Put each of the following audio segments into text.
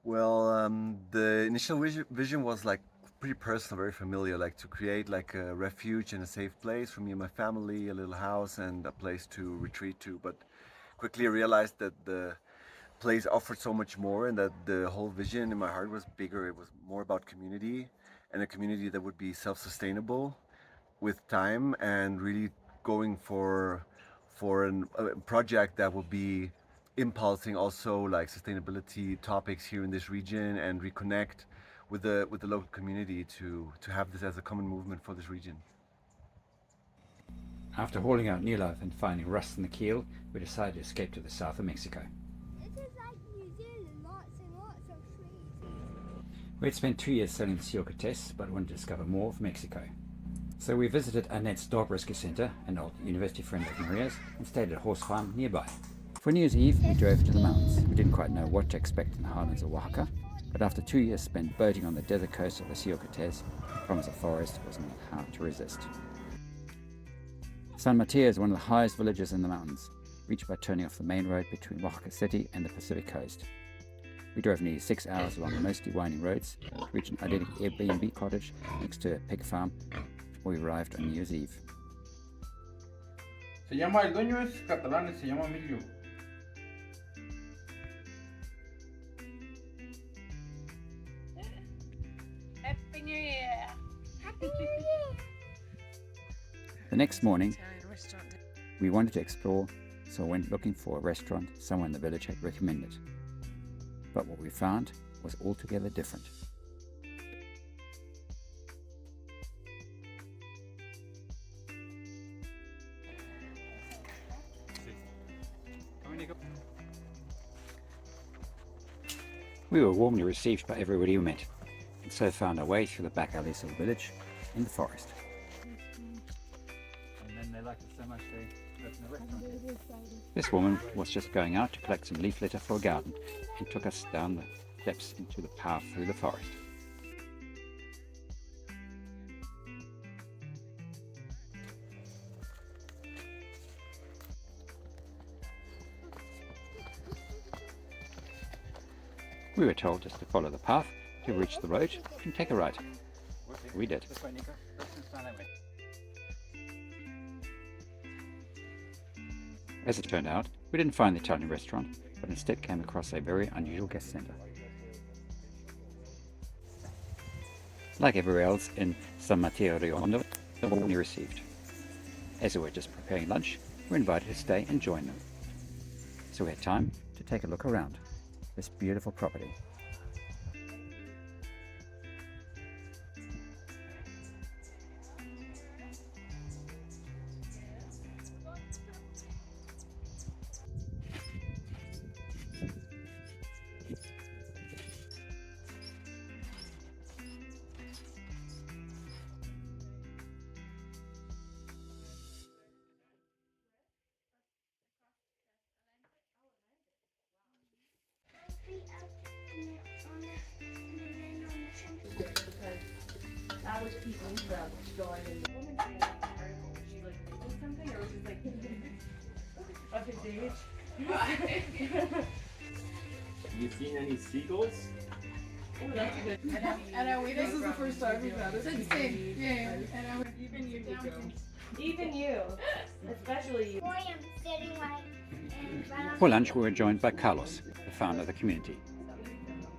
Well, the initial vision was like pretty personal, very familiar, like to create like a refuge and a safe place for me and my family, a little house and a place to retreat to. But quickly realized that the place offered so much more and that the whole vision in my heart was bigger. It was more about community and a community that would be self-sustainable with time and really going for a project that will be impulsing also like sustainability topics here in this region and reconnect with the local community to have this as a common movement for this region. After hauling out New Life and finding rust in the keel, we decided to escape to the south of Mexico. It is like New Zealand, lots and lots of trees. We had spent 2 years sailing the Sea of Cortez, but wanted to discover more of Mexico. So we visited Annette's dog rescue center, an old university friend of Maria's, and stayed at a horse farm nearby. For New Year's Eve, we drove to the mountains. We didn't quite know what to expect in the highlands of Oaxaca, but after 2 years spent boating on the desert coast of the Sea of Cortez, the promise of forest was not hard to resist. San Mateo is one of the highest villages in the mountains, reached by turning off the main road between Oaxaca City and the Pacific coast. We drove nearly 6 hours along the mostly winding roads to reach an idyllic Airbnb cottage next to a pig farm before we arrived on New Year's Eve. El dueño es catalán y se llama Emilio. Happy New Year! Happy New Year! The next morning, Italian restaurant. we wanted to explore, so went looking for a restaurant someone in the village had recommended. But what we found was altogether different. We were warmly received by everybody we met, and so found our way through the back alleys of the village in the forest. And then they liked it so much they opened a restaurant. This woman was just going out to collect some leaf litter for a garden and took us down the steps into the path through the forest. We were told just to follow the path to reach the road and take a right. We did. This way, Nico. As it turned out, we didn't find the Italian restaurant, but instead came across a very unusual guest center. Like everywhere else in San Mateo de Hondo, they were warmly received. As we were just preparing lunch, we were invited to stay and join them. So we had time to take a look around this beautiful property. I was keeping from going in the woman's article. Was she like making something or was it like of his age? You seen any seagulls? Oh, that's good. I know, this is the first time we've had it. Same. Yeah. And even you, Nico. Even you, especially you. Boy, I'm sitting right and For lunch, we were joined by Carlos, the founder of the community.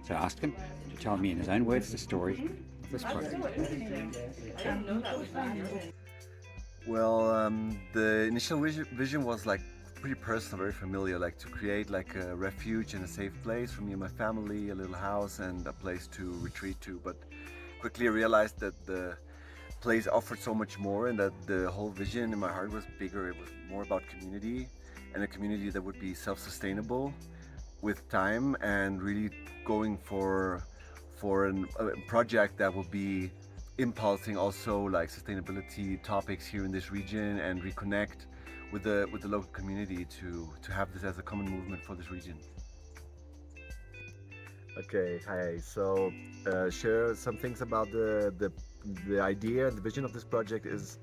So I asked him to tell me in his own words the story of this project. I didn't know that was happening. Well, the initial vision was like pretty personal, very familiar, like to create like a refuge and a safe place for me and my family, a little house and a place to retreat to. But quickly realized that the place offered so much more and that the whole vision in my heart was bigger. It was more about community and a community that would be self-sustainable with time and really going for a project that will be impulsing also like sustainability topics here in this region and reconnect with the local community to have this as a common movement for this region. Okay, hi. So share some things about the idea, the vision of this project is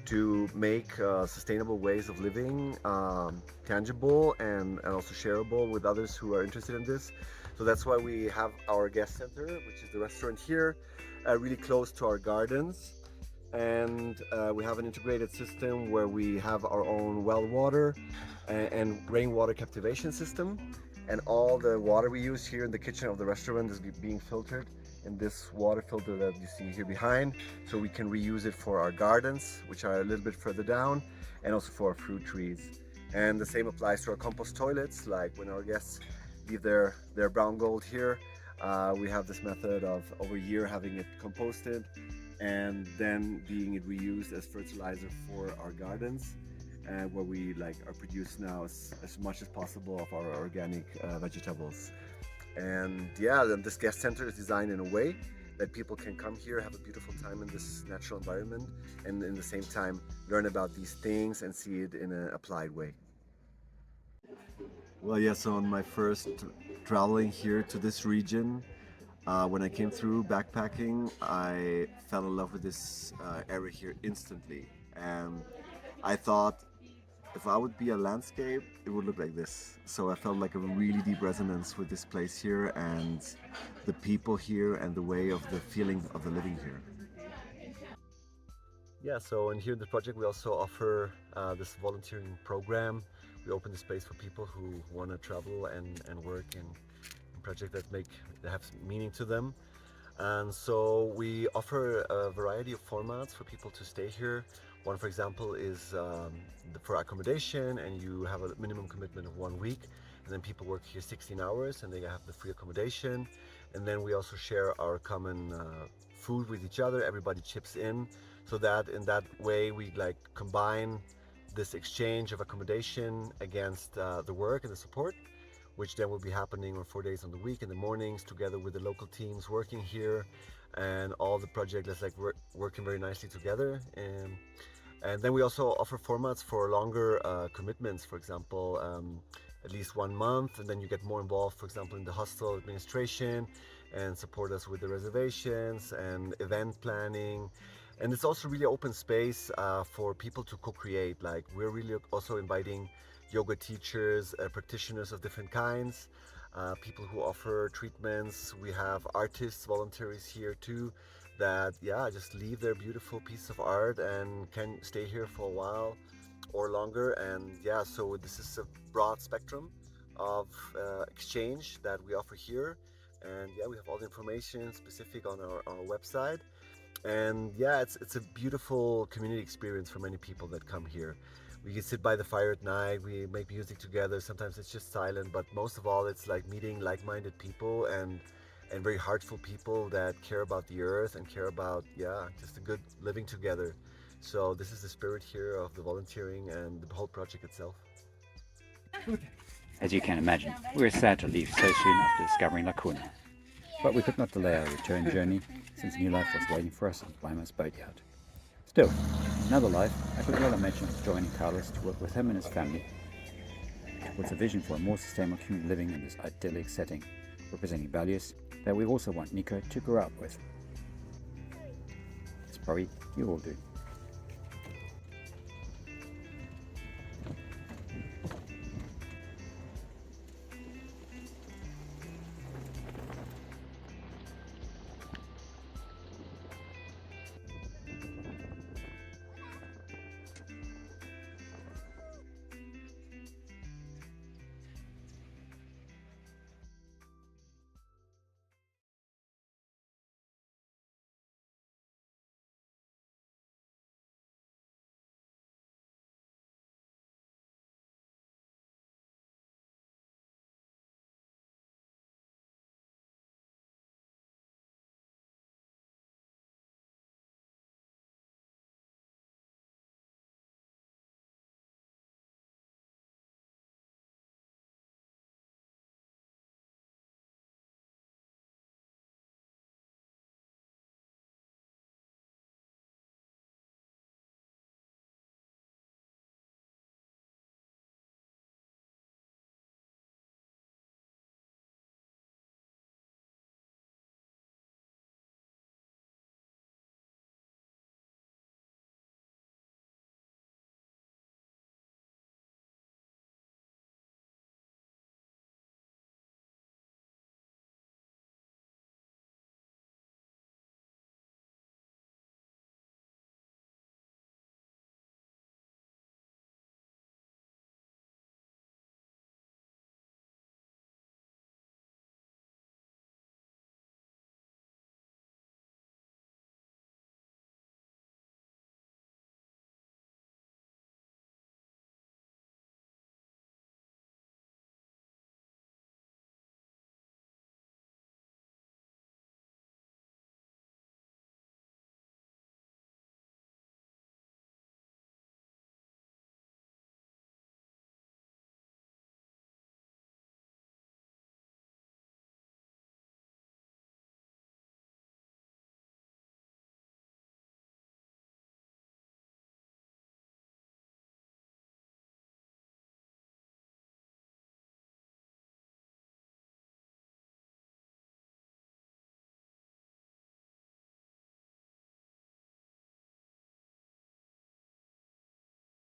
to make sustainable ways of living tangible and also shareable with others who are interested in this. So that's why we have our guest center, which is the restaurant here, really close to our gardens. And we have an integrated system where we have our own well water and rainwater captivation system. And all the water we use here in the kitchen of the restaurant is being filtered in this water filter that you see here behind. So we can reuse it for our gardens, which are a little bit further down, and also for our fruit trees. And the same applies to our compost toilets, like when our guests leave their brown gold here. We have this method of over a year having it composted and then being it reused as fertilizer for our gardens, where we are produced now as much as possible of our organic vegetables. And yeah, then this guest center is designed in a way that people can come here, have a beautiful time in this natural environment, and in the same time learn about these things and see it in an applied way. Well, yeah, so on my first traveling here to this region, when I came through backpacking, I fell in love with this area here instantly. And I thought if I would be a landscape, it would look like this. So I felt like a really deep resonance with this place here and the people here and the way of the feeling of the living here. Yeah, so and here in the project we also offer this volunteering program. We open the space for people who want to travel and work in projects that have meaning to them. And so we offer a variety of formats for people to stay here. One, for example, is for accommodation, and you have a minimum commitment of 1 week. And then people work here 16 hours and they have the free accommodation. And then we also share our common food with each other. Everybody chips in, so that in that way we combine this exchange of accommodation against the work and the support, which then will be happening on 4 days on the week in the mornings together with the local teams working here, and all the project is working very nicely together. And then we also offer formats for longer commitments, for example, at least 1 month, and then you get more involved, for example, in the hostel administration and support us with the reservations and event planning. And it's also really open space for people to co-create. We're really also inviting yoga teachers, practitioners of different kinds, people who offer treatments. We have artists, volunteers here too, that just leave their beautiful piece of art and can stay here for a while or longer. And so this is a broad spectrum of exchange that we offer here. And we have all the information specific on our website. And it's a beautiful community experience for many people that come here. We can sit by the fire at night, we make music together, sometimes it's just silent, but most of all it's like meeting like-minded people and very heartful people that care about the earth and care about just a good living together. So this is the spirit here of the volunteering and the whole project itself. As you can imagine, we were sad to leave so soon after discovering La Cuna. But we could not delay our return journey, since new life was waiting for us on Guaymas boatyard. Still, another life, I could well imagine joining Carlos to work with him and his family towards a vision for a more sustainable community living in this idyllic setting, representing values that we also want Nico to grow up with. As probably you all do.